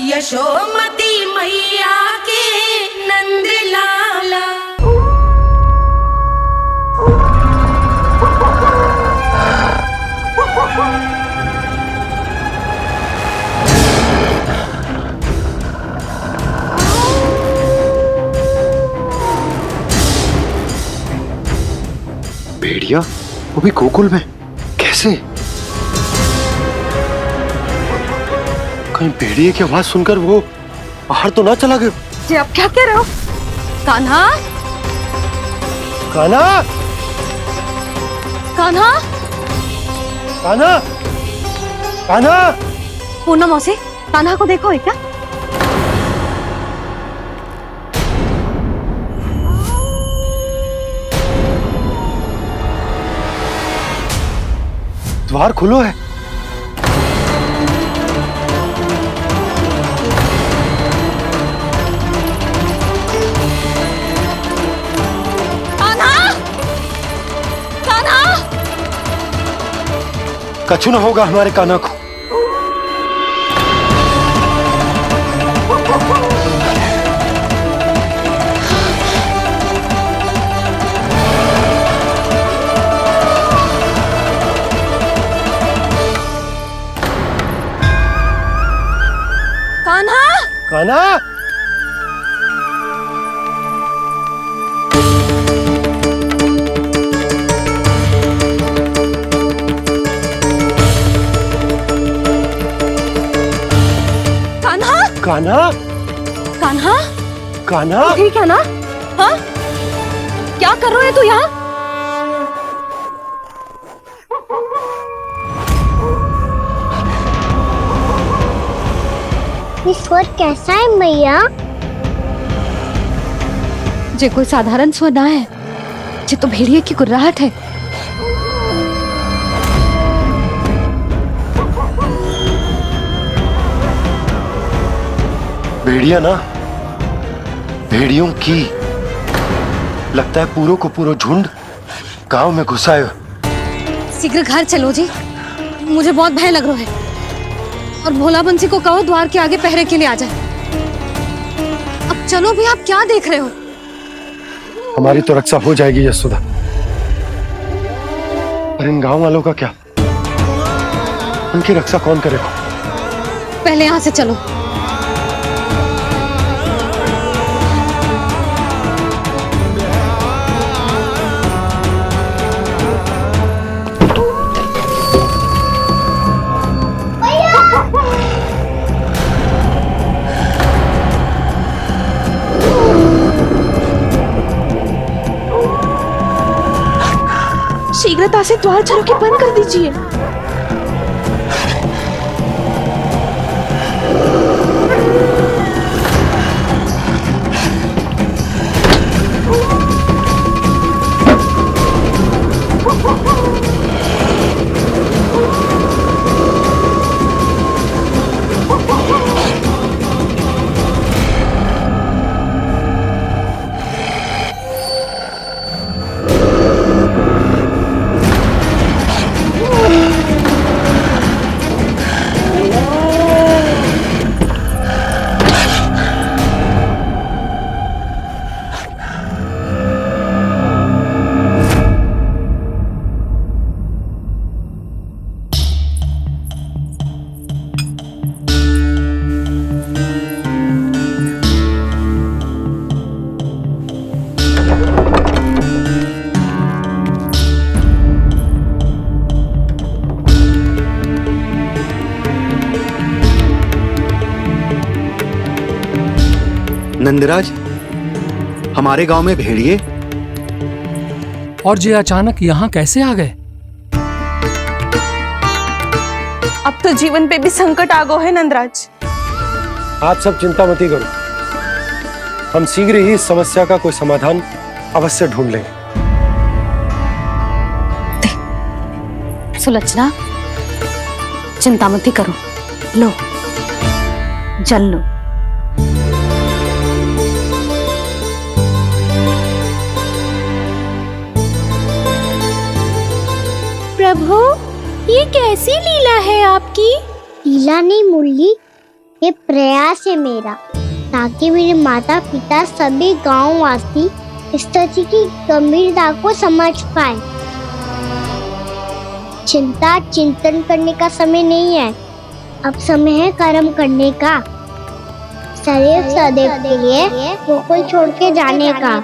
यशोमती मैया के नंद लाला। भेड़िया वो भी गोकुल में कैसे? कहीं भेड़िए की आवाज सुनकर वो बाहर तो ना चला गया? जी आप क्या कह रहे हो? कान्हा, कान्हा, कान्हा, कान्हा, कान्हा। पूनम मौसी, कान्हा को देखो है क्या? द्वार खुलो है। कछु न होगा हमारे कान्हा को। कान्हा, कान्हा, कान्हा, कान्हा, कान्हा। ठीक है ना? हाँ, क्या कर रहे हो तू यहाँ? ये स्वर कैसा है मैया? जे कोई साधारण स्वर ना है, जे तो भेड़िए की गुर्राहट है। भेड़िया ना, भेड़ियों की लगता है पूरो को पूरो झुंड गांव में घुसा है। शीघ्र घर चलो जी, मुझे बहुत भय लग रहा है। और भोला बंसी को कहो द्वार के आगे पहरे के लिए आ जाए। अब चलो भी, आप क्या देख रहे हो? हमारी तो रक्षा हो जाएगी यशोदा, पर इन गांव वालों का क्या? उनकी रक्षा कौन करेगा? पहले यहाँ से चलो। शीघ्रता से द्वार झरोखे बंद कर दीजिए। नंदराज, हमारे गांव में भेड़िए और ये अचानक यहाँ कैसे आ गए? अब तो जीवन पे भी संकट आ गो है नंदराज। आप सब चिंता मत करो, हम शीघ्र ही इस समस्या का कोई समाधान अवश्य ढूंढ लेंगे। सुलक्षणा, चिंता मत करो, लो जल लो। प्रभु, ये कैसी लीला है आपकी? लीला नहीं मुरली, ये प्रयास है मेरा, ताकि मेरे माता पिता सभी गांव वासी इस स्थिति की गंभीरता को समझ पाए। चिंता चिंतन करने का समय नहीं है, अब समय है कर्म करने का, सदैव सदैव के लिए गोकुल छोड़ के जाने का।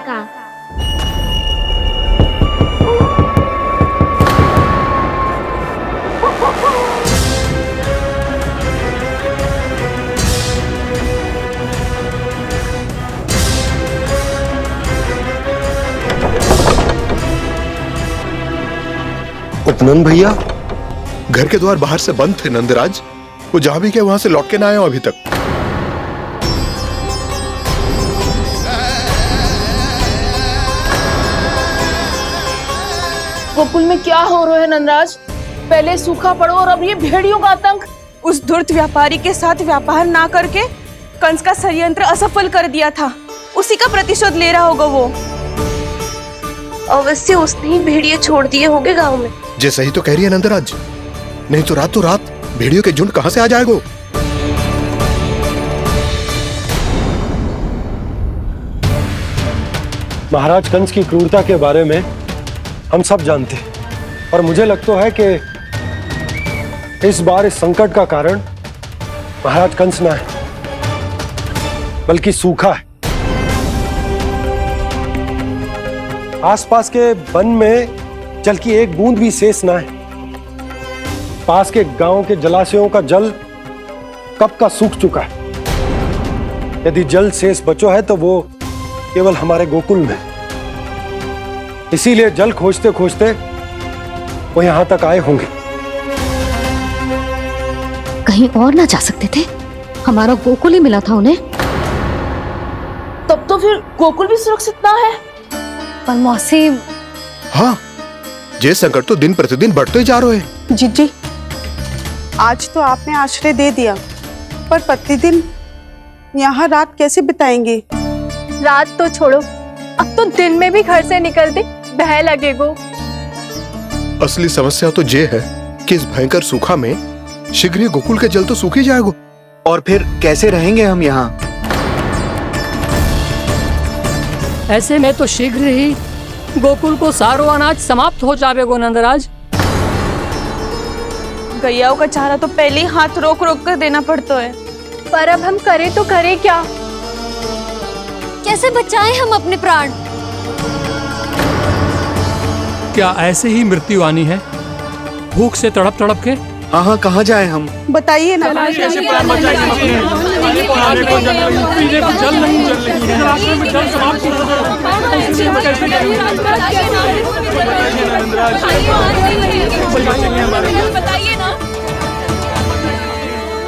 उपनंद भैया, घर के द्वार बाहर से बंद थे नंदराज। वो जहां भी गए वहां से लौट के ना आए हो अभी तक। गोकुल में क्या हो रहा है नंदराज? पहले सूखा पड़ो और अब ये भेड़ियों का आतंक। उस धूर्त व्यापारी के साथ व्यापार ना करके कंस का षड्यंत्र असफल कर दिया था, उसी का प्रतिशोध ले रहा होगा वो। अवश्य उसने ही भेड़िए छोड़ दिए होंगे गांव में। जैसा ही तो कह रही है नंदराज, नहीं तो रात भेड़ियों के झुंड कहां से आ जाएगो। महाराज कंस की क्रूरता के बारे में हम सब जानते हैं, और मुझे लगता है कि इस बार इस संकट का कारण महाराज कंस ना है, बल्कि सूखा है। आसपास के वन में जल की एक बूंद भी शेष ना है। पास के गांव के जलाशयों का जल कब का सूख चुका है। यदि जल शेष बचो है तो वो केवल हमारे गोकुल में। इसीलिए जल खोजते खोजते वो यहां तक आए होंगे। कहीं और ना जा सकते थे? हमारा गोकुल ही मिला था उन्हें। तब तो फिर गोकुल भी सुरक्षित ना है। पर मौसी, हाँ, ये संकट तो दिन प्रतिदिन बढ़ते ही जा रहे हैं। जीजी, आज तो आपने आश्रय दे दिया, पर प्रतिदिन यहाँ रात कैसे बिताएंगे? रात तो छोड़ो, अब तो दिन में भी घर से निकलते भय लगेगो। असली समस्या तो ये है कि इस भयंकर सूखा में शीघ्र ही गोकुल के जल तो सूख ही जाएगो। और फिर कैसे रहेंगे हम यहाँ? ऐसे में तो शीघ्र ही गोकुल को सारो अनाज समाप्त हो जाएगो नंदराज। गैयाओं का चारा तो पहले ही हाथ रोक रोक कर देना पड़ता है, पर अब हम करें तो करें क्या? कैसे बचाएं हम अपने प्राण? क्या ऐसे ही मृत्यु आनी है, भूख से तड़प तड़प के? हाँ, कहाँ जाए हम? बताइए ना। जल नहीं जल रही है, रास्ते में जल समाप्त बताइए ना।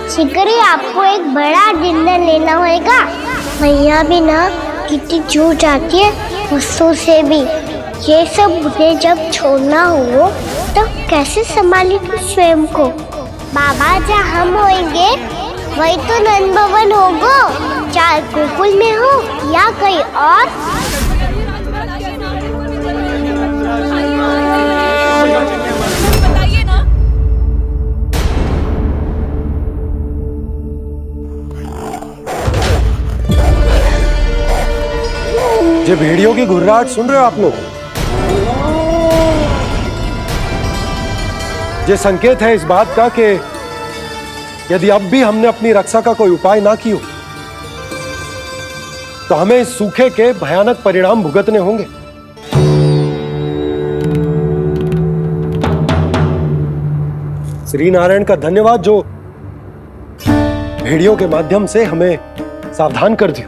शीघ्र ही आपको एक बड़ा निर्णय लेना होगा। मैया भी ना कितनी जूझ जाती है गुस्सों से भी। ये सब मुझे जब छोड़ना हो तो कैसे संभाली तू स्वयं को? बाबा जहाँ हम होंगे वही तो नंद भवन होगा, चाहे गोकुल में हो या कहीं और। बताइए ना। ये भेड़ियों की घुर्राहट सुन रहे हो आप लोग? ये संकेत है इस बात का कि यदि अब भी हमने अपनी रक्षा का कोई उपाय ना किया तो हमें इस सूखे के भयानक परिणाम भुगतने होंगे। श्री नारायण का धन्यवाद जो भेड़ियों के माध्यम से हमें सावधान कर दिया।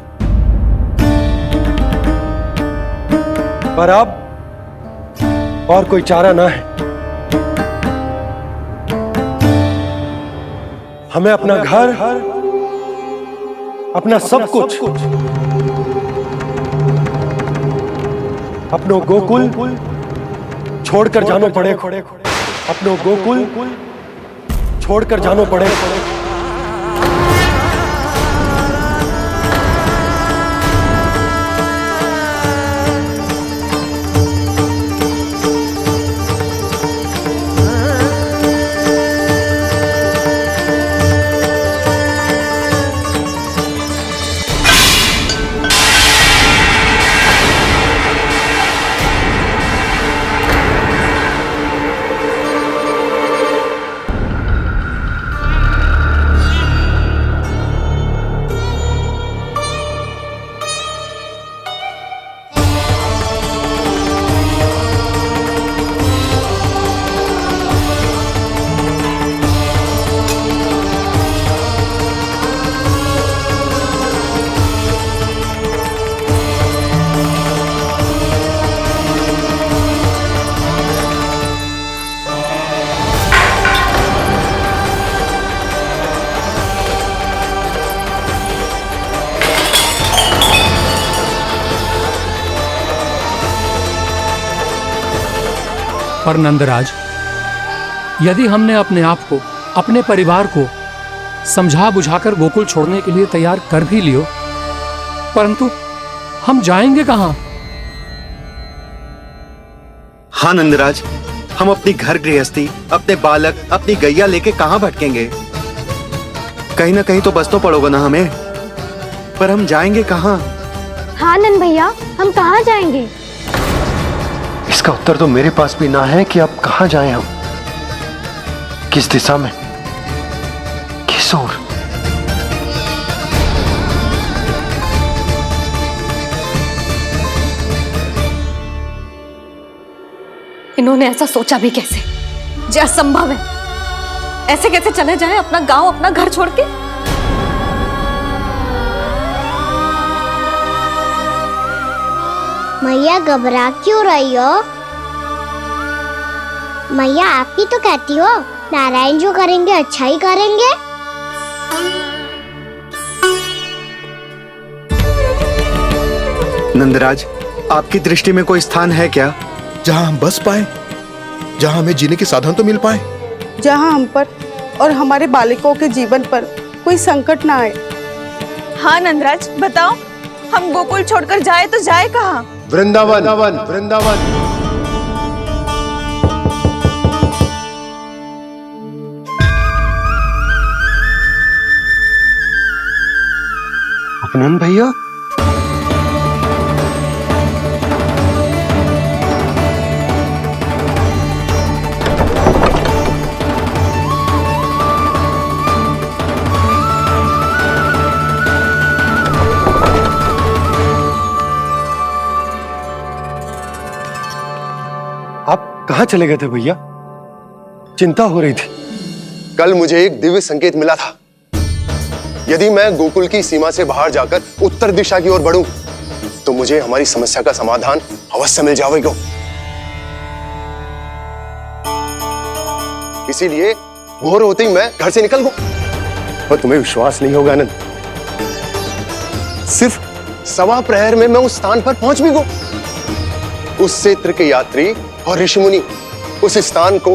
पर अब और कोई चारा ना है। हमें अपना घर, अपना सब कुछ, अपनो गोकुल छोड़कर जानो पड़े। अपनो गोकुल छोड़कर जानो पड़े। पर नंदराज, यदि हमने अपने आप को, अपने परिवार को समझा बुझाकर गोकुल छोड़ने के लिए तैयार कर भी लियो, परंतु हम जाएंगे कहां? हाँ नंदराज, हम अपनी घर गृहस्थी, अपने बालक, अपनी गैया लेके कहाँ भटकेंगे? कहीं ना कहीं तो बस तो पड़ोगा ना हमें, पर हम जाएंगे कहाँ? हाँ नंद भैया, हम कहाँ जाएंगे? इसका उत्तर तो मेरे पास भी ना है कि अब कहां जाएं हम, किस दिशा में, किस ओर। इन्होंने ऐसा सोचा भी कैसे? जो असंभव है। ऐसे कैसे चले जाएं अपना गांव, अपना घर छोड़ के? मैया घबरा क्यों रही हो? मैया आप ही तो कहती हो नारायण जो करेंगे अच्छा ही करेंगे। नंदराज, आपकी दृष्टि में कोई स्थान है क्या जहां हम बस पाए, जहां हमें जीने के साधन तो मिल पाए, जहाँ हम पर और हमारे बालकों के जीवन पर कोई संकट ना आए। हाँ नंदराज, बताओ, हम गोकुल छोड़कर जाए तो जाए कहाँ? वृंदावन, वृंदावन। उपनंद भैया, आप कहां चले गए थे भैया? चिंता हो रही थी। कल मुझे एक दिव्य संकेत मिला था। यदि मैं गोकुल की सीमा से बाहर जाकर उत्तर दिशा की ओर बढ़ूं, तो मुझे हमारी समस्या का समाधान अवश्य मिल जाएगा। इसीलिए भोर होते ही मैं घर से निकल गया। और तुम्हें विश्वास नहीं होगा आनंद, सिर्फ सवा प्रहर में मैं उस स्थान पर पहुंच भी गया। उस क्षेत्र के यात्री और ऋषिमुनि उस स्थान को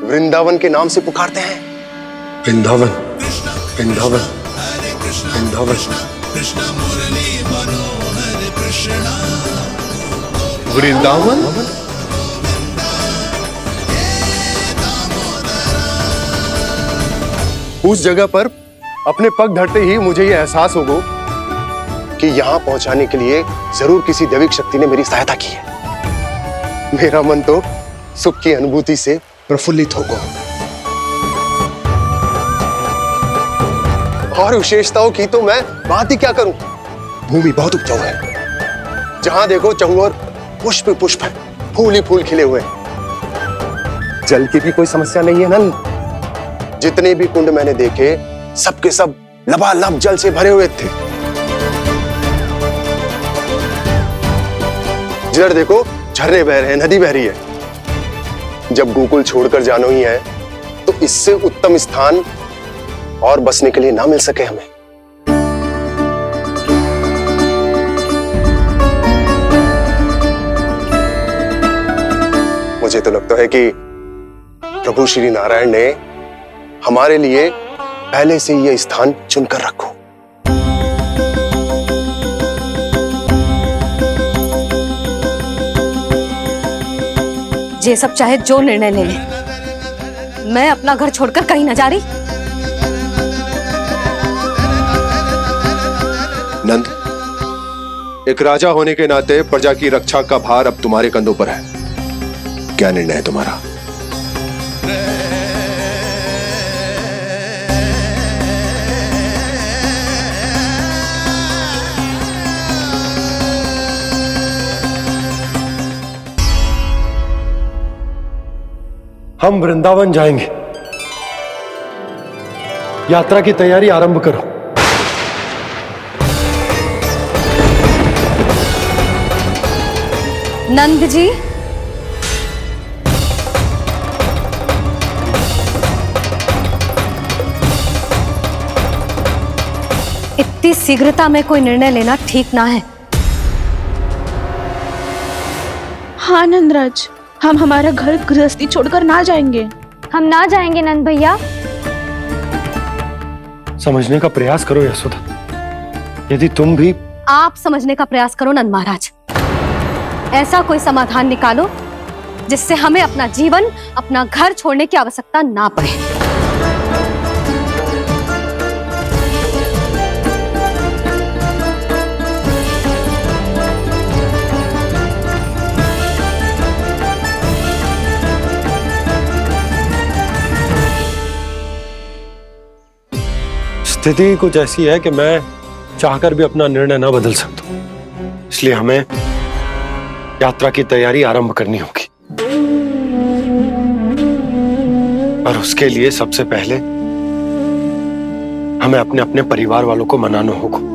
वृंदावन के नाम से पुकारते हैं। वृंदावन, वृंदावन, वृंदावन। वृंदावन? उस जगह पर अपने पग धरते ही मुझे यह एहसास होगा कि यहां पहुंचाने के लिए जरूर किसी दैविक शक्ति ने मेरी सहायता की है। मेरा मन तो सुख की अनुभूति से प्रफुल्लित होगा। और विशेषताओं की तो मैं बात ही क्या करूं। भूमि बहुत उपजाऊ है, जहां देखो चहुओर पुष्प पुष्प है, फूल ही फूल खिले हुए हैं। जल की भी कोई समस्या नहीं है नंद। जितने भी कुंड मैंने देखे, सबके सब लबालब जल से भरे हुए थे। जिधर देखो झरने बह रहे हैं, नदी बह रही है। जब गोकुल छोड़कर जाना ही है, तो इससे उत्तम स्थान और बसने के लिए ना मिल सके हमें। मुझे तो लगता है कि प्रभु श्री नारायण ने हमारे लिए पहले से यह स्थान चुनकर रखो। ये सब चाहे जो निर्णय ले ले, मैं अपना घर छोड़कर कहीं न जा रही। नंद, एक राजा होने के नाते प्रजा की रक्षा का भार अब तुम्हारे कंधों पर है। क्या निर्णय है तुम्हारा? हम वृंदावन जाएंगे। यात्रा की तैयारी आरंभ करो। नंद जी, इतनी शीघ्रता में कोई निर्णय लेना ठीक ना है। हाँ नंदराज, हम हमारा घर गृहस्थी छोड़कर ना जाएंगे। हम ना जाएंगे नंद भैया। समझने का प्रयास करो यशोदा। यदि तुम भी आप समझने का प्रयास करो नंद महाराज। ऐसा कोई समाधान निकालो जिससे हमें अपना जीवन, अपना घर छोड़ने की आवश्यकता ना पड़े। स्थिति कुछ ऐसी है कि मैं चाहकर भी अपना निर्णय न बदल सकता हूं, इसलिए हमें यात्रा की तैयारी आरंभ करनी होगी। और उसके लिए सबसे पहले हमें अपने अपने परिवार वालों को मनाना होगा।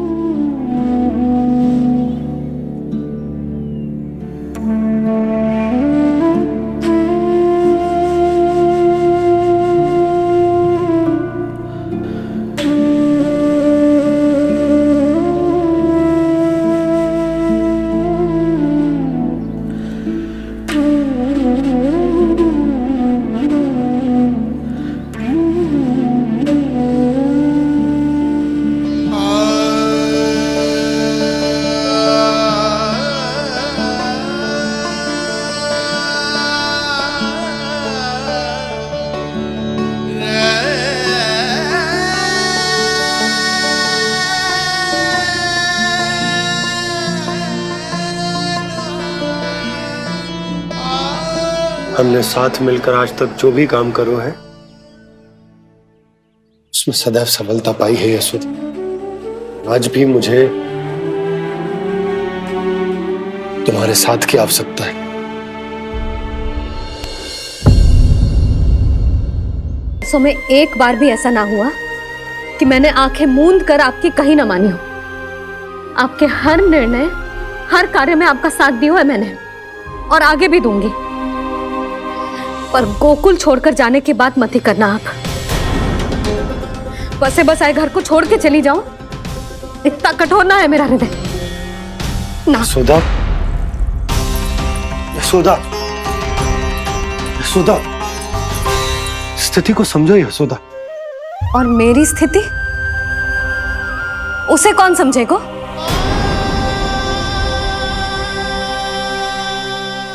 हमने साथ मिलकर आज तक जो भी काम करो है उसमें सदैव सफलता पाई है यशोदा। आज भी मुझे तुम्हारे साथ की आवश्यकता है। सो में एक बार भी ऐसा ना हुआ कि मैंने आंखें मूंद कर आपकी कहीं ना मानी हो। आपके हर निर्णय, हर कार्य में आपका साथ दिया है मैंने, और आगे भी दूंगी। पर गोकुल छोड़कर जाने की बात मत ही करना आप। बसे बसाए घर को छोड़ के चली जाऊं, इतना कठोर ना है मेरा हृदय ना। यशोदा, यशोदा, यशोदा, स्थिति को समझो यशोदा। और मेरी स्थिति उसे कौन समझेगा?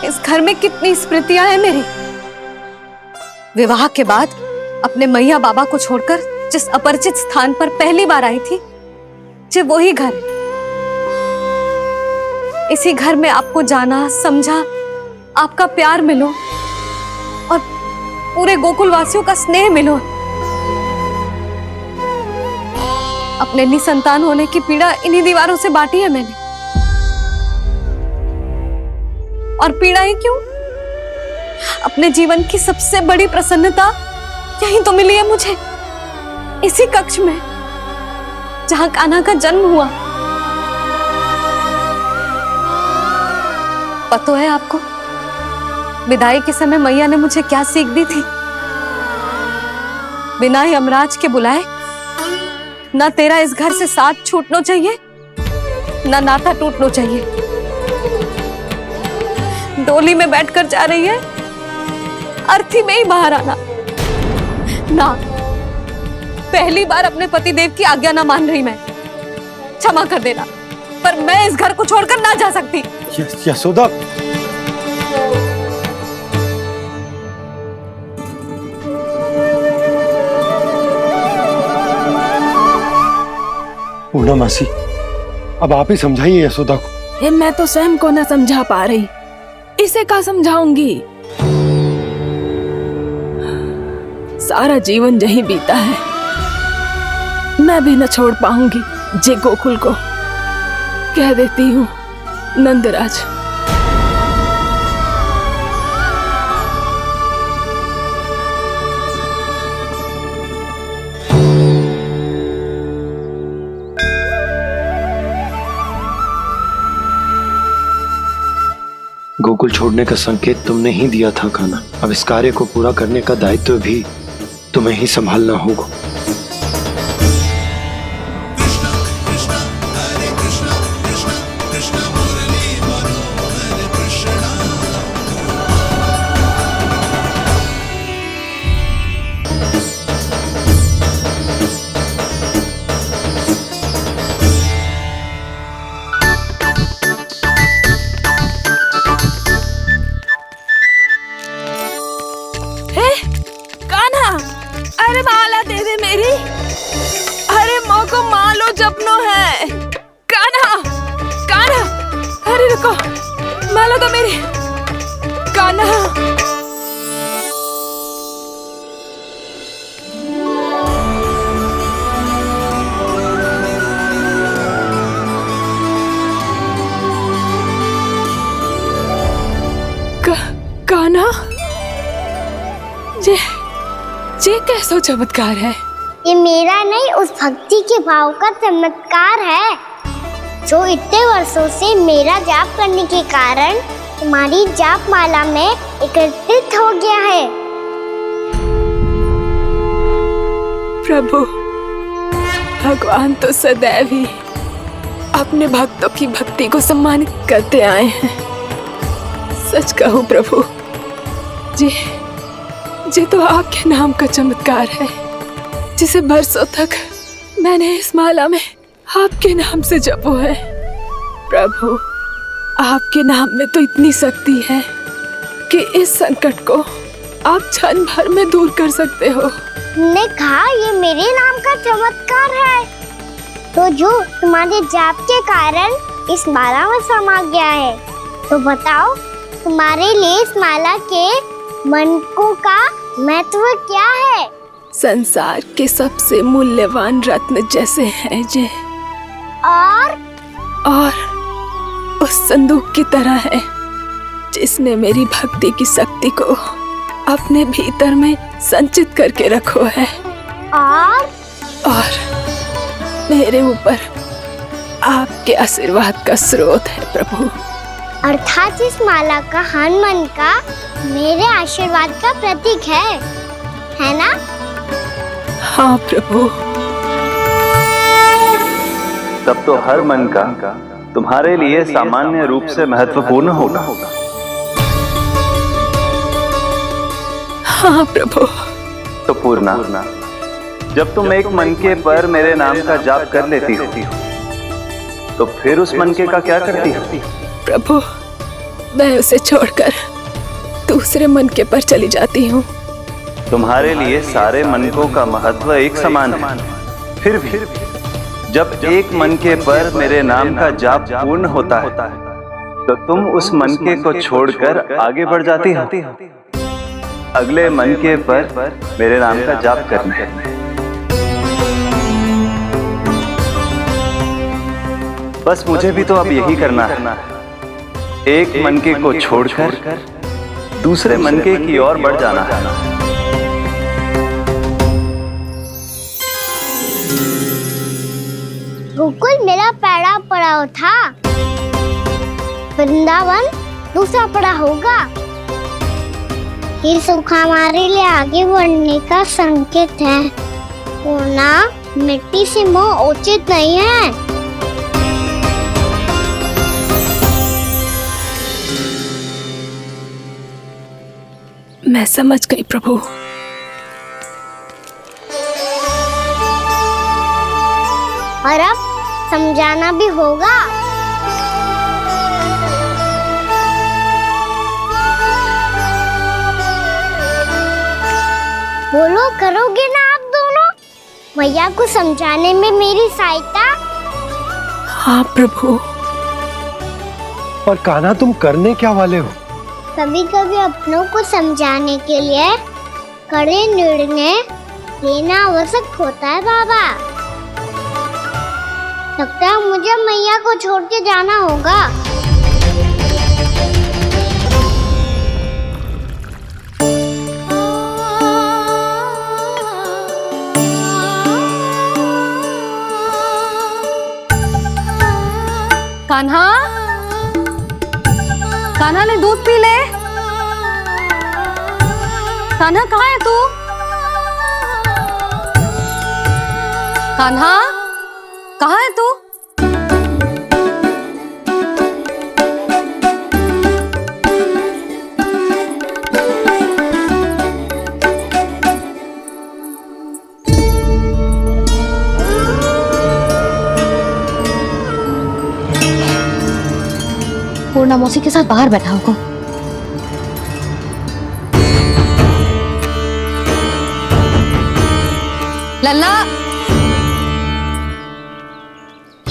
इस घर में कितनी स्मृतियां हैं मेरी। विवाह के बाद अपने मैया बाबा को छोड़कर जिस अपरिचित स्थान पर पहली बार आई थी, जो वही घर। इसी घर में आपको जाना, समझा, आपका प्यार मिलो और पूरे गोकुल वासियों का स्नेह मिलो। अपने निसंतान होने की पीड़ा इन्हीं दीवारों से बांटी है मैंने। और पीड़ा ही क्यों? अपने जीवन की सबसे बड़ी प्रसन्नता यहीं तो मिली है मुझे, इसी कक्ष में जहां कान्हा का जन्म हुआ। पता है आपको विदाई के समय मैया ने मुझे क्या सीख दी थी? बिना ही यमराज के बुलाए ना तेरा इस घर से साथ छूटना चाहिए, ना नाता टूटना चाहिए। डोली में बैठकर जा रही है, अर्थी में ही बाहर आना ना। पहली बार अपने पतिदेव की आज्ञा ना मान रही मैं, क्षमा कर देना, पर मैं इस घर को छोड़कर ना जा सकती। यशोदा, पूर्णा मासी, अब आप ही समझाइए यशोदा को। मैं तो स्वयं को ना समझा पा रही, इसे क्या समझाऊंगी? सारा जीवन यही बीता है, मैं भी न छोड़ पाऊंगी जे गोकुल को। कह देती हूँ नंदराज। गोकुल छोड़ने का संकेत तुमने ही दिया था कान्हा। अब इस कार्य को पूरा करने का दायित्व भी तुम्हें ही संभालना होगा। सुनो है। कान्हा, कान्हा, अरे रुको, माला तो मेरी। कान्हा, कान्हा, ये कैसा चमत्कार है? ये मेरा नहीं, उस भक्ति के भाव का चमत्कार है जो इतने वर्षों से मेरा जाप करने के कारण तुम्हारी जाप माला में एकत्रित हो गया है। प्रभु, भगवान तो सदैव ही अपने भक्तों की भक्ति को सम्मानित करते आए हैं। सच कहूं प्रभु, ये तो आपके नाम का चमत्कार है, जिसे बरसों तक मैंने इस माला में आपके नाम से जपो है। प्रभु, आपके नाम में तो इतनी शक्ति है कि इस संकट को आप क्षण भर में दूर कर सकते हो। तुमने कहा ये मेरे नाम का चमत्कार है, तो जो तुम्हारे जाप के कारण इस माला में समा गया है, तो बताओ तुम्हारे लिए इस माला के मनकों का महत्व क्या है? संसार के सबसे मूल्यवान रत्न जैसे हैं ये, और उस संदूक की तरह है जिसने मेरी भक्ति की शक्ति को अपने भीतर में संचित करके रखो है, और मेरे ऊपर आपके आशीर्वाद का स्रोत है प्रभु। अर्थात इस माला का हनुमान का मेरे आशीर्वाद का प्रतीक है ना? हाँ प्रभु। तब तो हर मन का तुम्हारे लिए सामान्य रूप से महत्वपूर्ण होगा। हाँ प्रभु। तो पूर्णा, जब तुम एक मनके पर मेरे नाम का जाप कर लेती हो, तो फिर उस मनके का क्या करती हो? प्रभु, मैं उसे छोड़कर दूसरे मनके पर चली जाती हूँ। तुम्हारे लिए सारे मनकों का महत्व एक समान है। फिर भी जब एक मनके पर मेरे नाम का जाप पूर्ण होता है, तो तुम उस मनके को छोड़कर आगे बढ़ जाती हो अगले मनके पर मेरे नाम का जाप करने। बस मुझे भी तो अब यही करना है, एक मनके को छोड़कर दूसरे मनके की ओर बढ़ जाना है। गोकुल मेरा पहला पड़ाव था, वृंदावन दूसरा पड़ाव होगा। ये सुख हमारे लिए आगे बढ़ने का संकेत है, वरना मिट्टी से मोह उचित नहीं है। मैं समझ गई प्रभु। और अब समझाना भी होगा। बोलो, करोगे ना आप दोनों? भैया को समझाने में मेरी सहायता? हाँ प्रभु। पर कान्हा, तुम करने क्या वाले हो? कभी कभी अपनों को समझाने के लिए कड़े निर्णय लेना आवश्यक होता है बाबा। लगता है मुझे मैया को छोड़ के जाना होगा। कान्हा, कान्हा ने दूध पी ले। कान्हा कहाँ है तू? कान्हा, कहाँ है तू? पूर्णा मौसी के साथ बाहर बैठा होगा। लल्ला,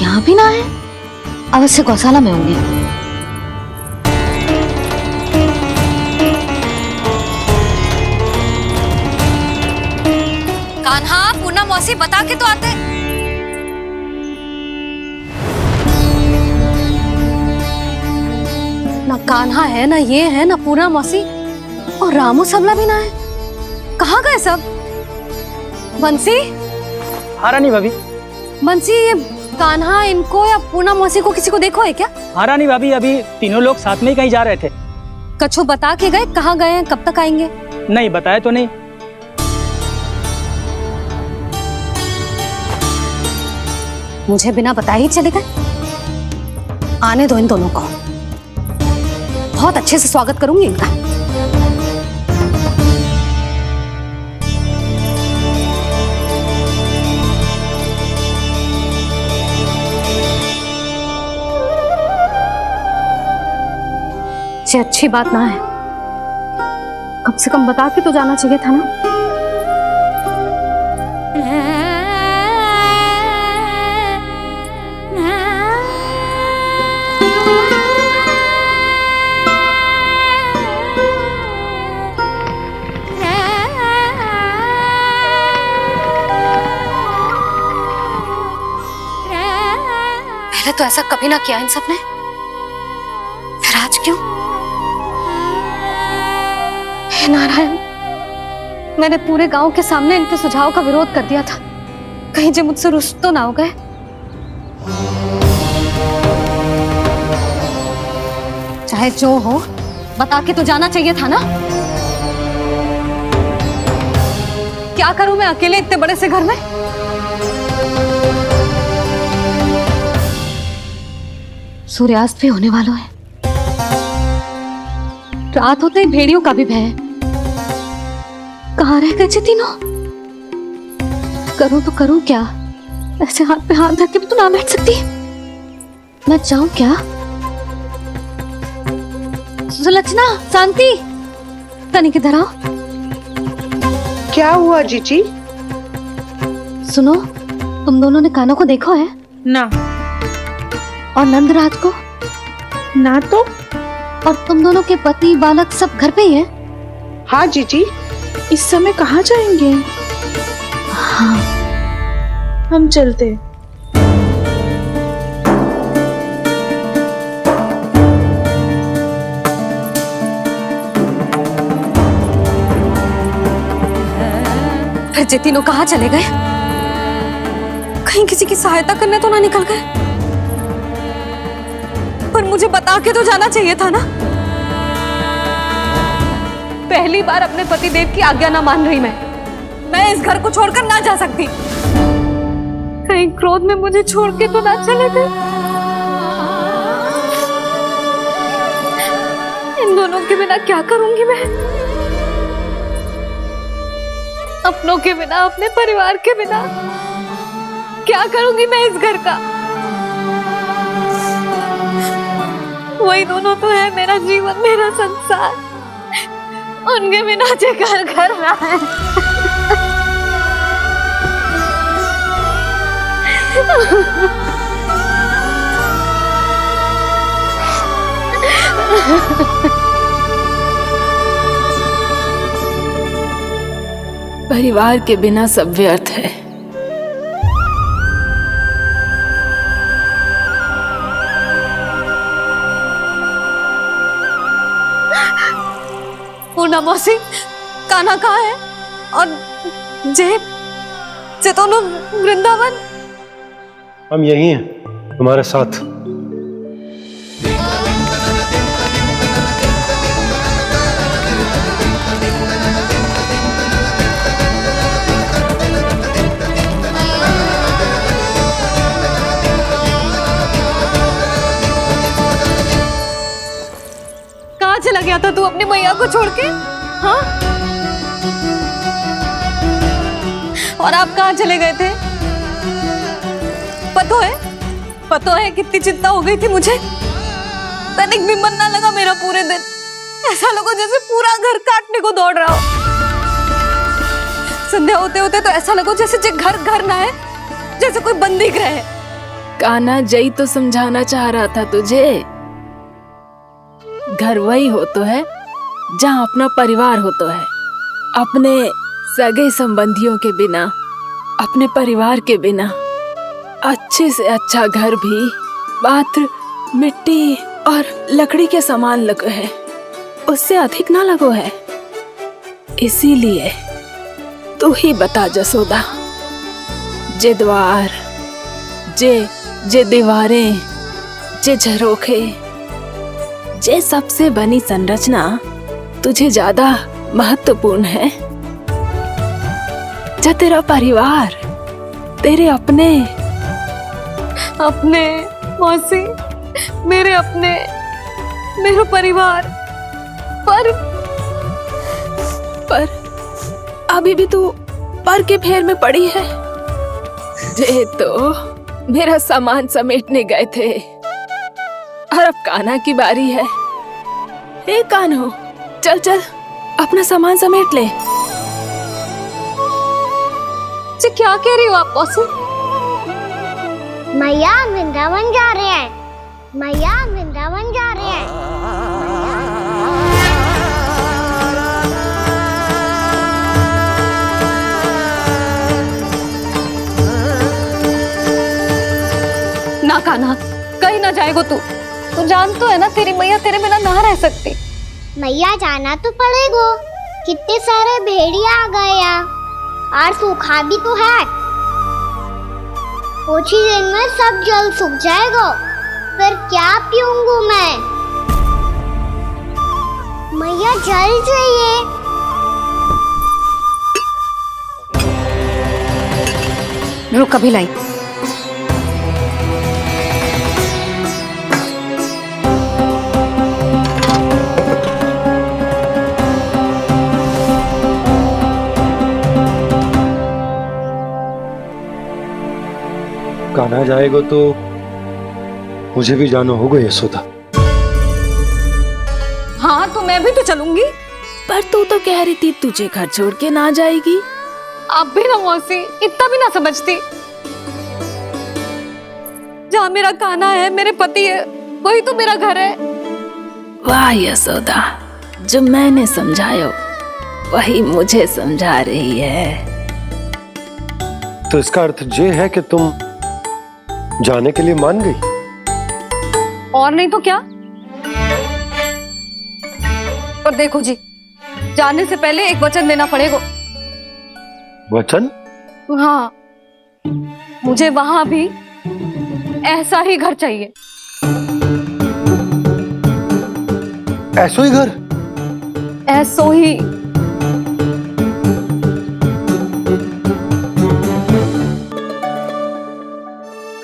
यहाँ भी ना है, अवश्य गौशाला में होंगे। कान्हा, पूना मौसी बता के तो आते। ना कान्हा है, ना ये है, ना पूना मौसी, और रामू सबला भी ना है। कहाँ गए सब? बंसी? हाँ रानी भाभी। बंसी, ये कान्हा इनको या पूना मौसी को किसी को देखो है क्या? हाँ रानी भाभी, अभी तीनों लोग साथ में ही कहीं जा रहे थे। कछु बता के गए कहाँ गए हैं, कब तक आएंगे? नहीं बताया तो नहीं। मुझे बिना बताए ही चले गए। आने दो इन दोनों को, बहुत अच्छे से स्वागत करूंगी इनका। ये अच्छी बात ना है, कम से कम बता के तो जाना चाहिए था ना। पहले तो ऐसा कभी ना किया इन सब ने, फिर आज क्यों? हे नारायण, मैंने पूरे गांव के सामने इनके सुझाव का विरोध कर दिया था, कहीं जो मुझसे रुष्ट तो ना हो गए। चाहे जो हो, बता के तो जाना चाहिए था ना। क्या करूं मैं अकेले इतने बड़े से घर में? सूर्यास्त भी होने वाला है, रात होते ही भेड़ियों का भी भय है। कहाँ रह गए तीनों? करूं तो करूं क्या? ऐसे हाथ पे हाथ धर के भी तो ना बैठ सकती। मैं जाऊं क्या? सुलक्षणा, शांति, तनी किधर आओ। क्या हुआ जीजी? सुनो, तुम दोनों ने कान्हा को देखो है? ना। और नंदराज को? ना तो। और तुम दोनों के पति बालक सब घर पे ही हैं? हाँ जीजी, इस समय कहाँ जाएंगे? हाँ, हम चलते। फिर ये तीनों कहाँ चले गए? कहीं किसी की सहायता करने तो ना निकल गए? पर मुझे बता के तो जाना चाहिए था ना। पहली बार अपने पतिदेव की आज्ञा ना मान रही मैं इस घर को छोड़कर ना जा सकती। कहीं क्रोध में मुझे छोड़ के तो ना चले गए। इन दोनों के बिना क्या करूंगी मैं? अपनों के बिना, अपने परिवार के बिना क्या करूंगी मैं इस घर का? वही दोनों तो है मेरा जीवन, मेरा संसार। उनके बिना जे घर घर रहा है। परिवार के बिना सब व्यर्थ है। पूना मौसी, कान्हा कहाँ है? और जे दोनों वृंदावन? हम यही हैं, तुम्हारे साथ। कहाँ चला गया था तू अपनी मैया को छोड़ के? हाँ? और आप कहाँ चले गए थे? पता है कितनी चिंता हो गई थी मुझे। तनिक भी मन ना लगा मेरा पूरे दिन। ऐसा लगा जैसे पूरा घर काटने को दौड़ रहा हो। संध्या होते होते तो ऐसा लगा जैसे घर घर ना है, जैसे कोई बंदी गृह है। कान्हा जई तो समझाना चाह रहा था तुझे। घर वही हो तो है जहाँ अपना परिवार हो तो है। अपने सगे संबंधियों के बिना, अपने परिवार के बिना अच्छे से अच्छा घर भी मात्र मिट्टी और लकड़ी के समान लगो है, उससे अधिक ना लगो है। इसीलिए तू ही बता जसोदा, जे द्वार, जे दीवारें, जे झरोखे, जे सबसे बनी संरचना तुझे ज्यादा महत्वपूर्ण है? जा तेरा परिवार, तेरे अपने मौसी, मेरे अपने, मेरा परिवार, पर अभी भी तू पर के फेर में पड़ी है। जे तो मेरा सामान समेटने गए थे और अब कान्हा की बारी है। हे कान्हो, चल चल अपना सामान समेट ले। जी क्या कह रही हो आप मौसी? मैया वृंदावन जा रहे हैं, मैया वृंदावन जा रहे हैं। ना कान्हा, कहीं ना जाएगो तू जान तो है ना तेरी मैया तेरे बिना ना रह सकती। मैया जाना तो पड़ेगा, कितने सारे भेड़िया आ गए यहाँ और सूखा भी तो है। कुछ ही दिन में सब जल सूख जाएगा, फिर क्या पीऊंगा मैं? मैया जल चाहिए। रुक अभी लाई। कान्हा जाएगा तो मुझे भी जाना होगा यशोदा। हाँ तो मैं भी तो चलूंगी। पर तू तो कह रही थी तुझे घर छोड़ के ना जाएगी। आप भी ना मौसी, इतना भी ना समझती। जहाँ मेरा कान्हा है, मेरे पति है, वही तो मेरा घर है। वाह यशोदा, जो मैंने समझायो वही मुझे समझा रही है। तो इसका अर्थ ये है कि तुम जाने के लिए मान गई? और नहीं तो क्या। और देखो जी, जाने से पहले एक वचन देना पड़ेगा। वचन? हाँ, मुझे वहां भी ऐसा ही घर चाहिए। ऐसो ही घर? ऐसो ही।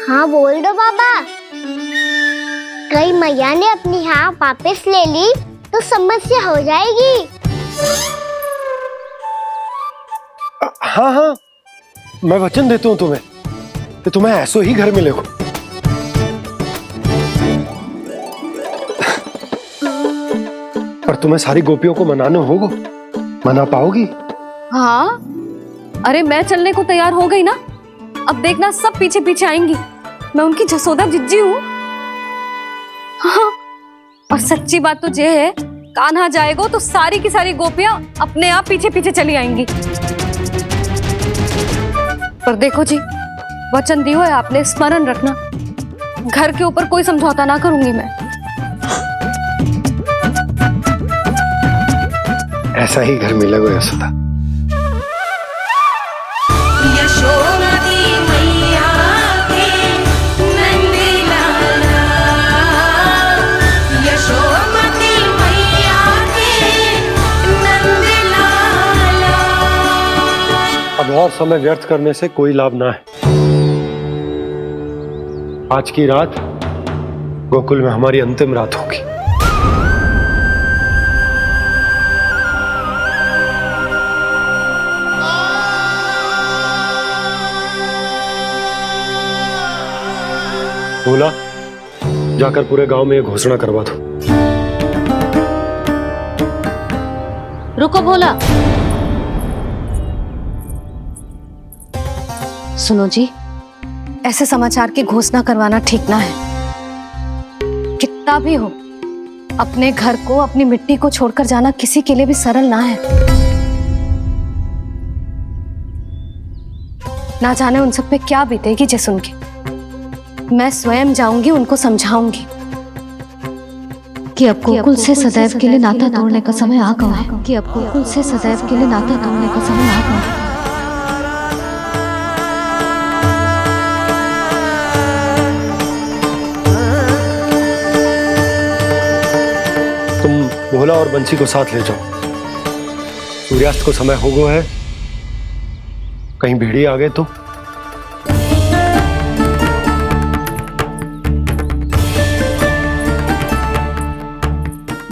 हाँ बोल दो बाबा। कहीं मैया ने अपनी हाँ वापस ले ली तो समस्या हो जाएगी। हाँ हाँ, मैं वचन देता हूँ तुम्हें कि तुम्हें ऐसो ही घर मिलेगा। पर तुम्हें सारी गोपियों को मनाना होगा। मना पाओगी? हाँ, अरे मैं चलने को तैयार हो गई ना। अब देखना सब पीछे पीछे आएंगी। मैं उनकी जसोदा जिज्जी हूँ। हाँ, और सच्ची बात तो ये है, कान्हा जाएगा तो सारी की सारी गोपियां अपने आप पीछे पीछे चली आएंगी। पर देखो जी, वचन दियो है आपने, स्मरण रखना। घर के ऊपर कोई समझौता ना करूंगी मैं। ऐसा ही घर मिलेगा यशोदा। अब और समय व्यर्थ करने से कोई लाभ ना है। आज की रात गोकुल में हमारी अंतिम रात होगी। बोला, जाकर पूरे गांव में ये घोषणा करवा दो। रुको भोला। सुनो जी, ऐसे समाचार की घोषणा करवाना ठीक ना है। कितना भी हो, अपने घर को, अपनी मिट्टी को छोड़कर जाना किसी के लिए भी सरल ना है। ना जाने उन सब पे क्या बीतेगी जे सुन के। मैं स्वयं जाऊंगी, उनको समझाऊंगी कि अब गोकुल से सदैव के लिए नाता तोड़ने का समय आ गया है। कि अब गोकुल से सदैव के लिए नाता तोड़ने का समय आ गया है। तुम भोला और बंसी को साथ ले जाओ। सूर्यास्त को समय हो गया है, कहीं भेड़िए आ गए तो।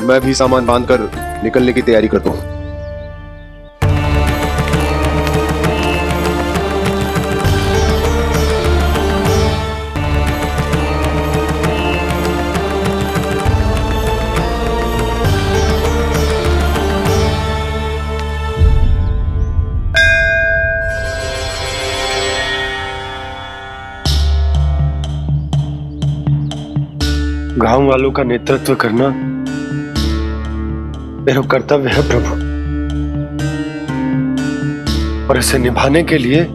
मैं भी सामान बांधकर निकलने की तैयारी करता हूँ। गांव वालों का नेतृत्व करना मेरा कर्तव्य है प्रभु, और इसे निभाने के लिए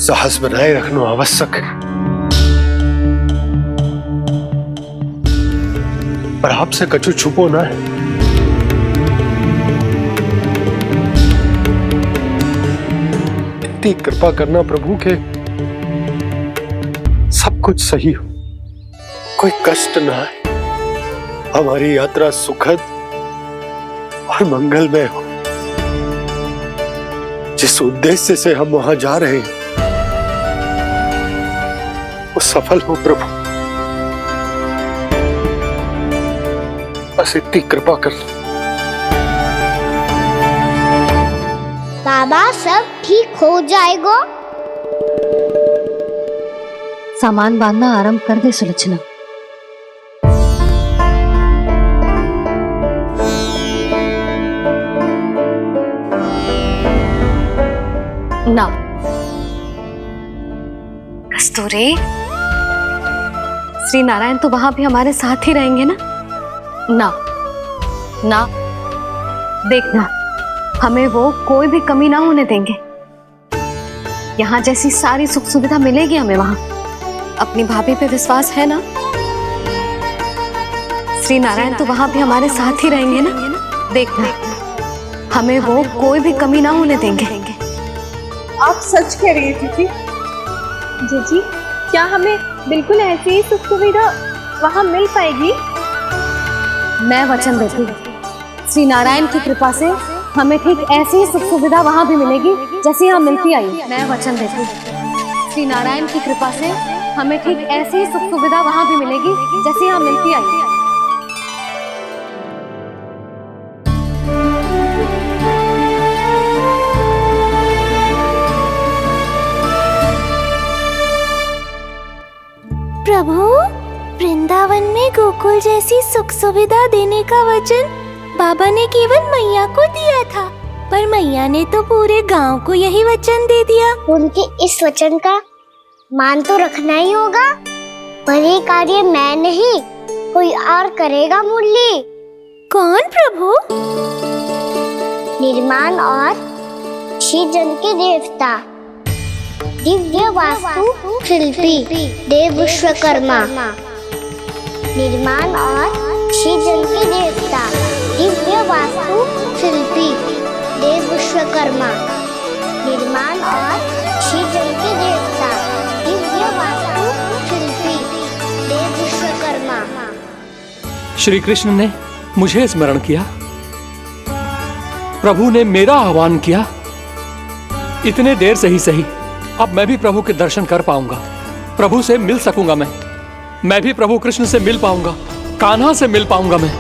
साहस बनाए रखना आवश्यक है। पर आपसे कछु छुपो ना है। इतनी कृपा करना प्रभु के सब कुछ सही हो, कोई कष्ट ना है, हमारी यात्रा सुखद और मंगलमय हो। जिस उद्देश्य से हम वहां जा रहे हैं वो सफल हो प्रभु, बस इतनी कृपा कर लो। बाबा सब ठीक हो जाएगा। सामान बांधना आरंभ कर दे सुलोचना। ना कस्तूरी, श्री नारायण तो वहां भी हमारे साथ ही रहेंगे ना? ना ना, देखना हमें वो कोई भी कमी ना होने देंगे। यहाँ जैसी सारी सुख सुविधा मिलेगी हमें वहां। अपनी भाभी पे विश्वास है ना? श्री नारायण तो वहां भी हमारे साथ ही रहेंगे ना? देखना हमें वो कोई भी कमी ना होने देंगे। आप सच कह रही है दीदी। जीजी, क्या हमें बिल्कुल ऐसी ही सुख सुविधा वहाँ मिल पाएगी? मैं वचन देती हूँ, श्री नारायण की कृपा से हमें ठीक ऐसी ही सुख सुविधा वहाँ भी मिलेगी जैसी यहाँ मिलती आई। मैं वचन देती हूँ, श्री नारायण की कृपा से हमें ठीक ऐसी ही सुख सुविधा वहाँ भी मिलेगी जैसी यहाँ मिलती आई। प्रभु, वृंदावन में गोकुल जैसी सुख सुविधा देने का वचन बाबा ने केवल मैया को दिया था, पर मैया ने तो पूरे गांव को यही वचन दे दिया। उनके इस वचन का मान तो रखना ही होगा, पर ये कार्य मैं नहीं कोई और करेगा। मुरली कौन प्रभु? निर्माण और श्रीजन के देवता, दिव्य वास्तु शिल्पी देव विश्वकर्मा। निर्माण और श्रीजन के देवता, दिव्य वास्तु शिल्पी देव विश्वकर्मा। निर्माण और श्रीजन के देवता, दिव्य वास्तु शिल्पी देव विश्वकर्मा। श्री कृष्ण ने मुझे स्मरण किया, प्रभु ने मेरा आह्वान किया। इतने देर से ही सही, अब मैं भी प्रभु के दर्शन कर पाऊंगा, प्रभु से मिल सकूंगा। मैं भी प्रभु कृष्ण से मिल पाऊंगा, कान्हा से मिल पाऊंगा मैं।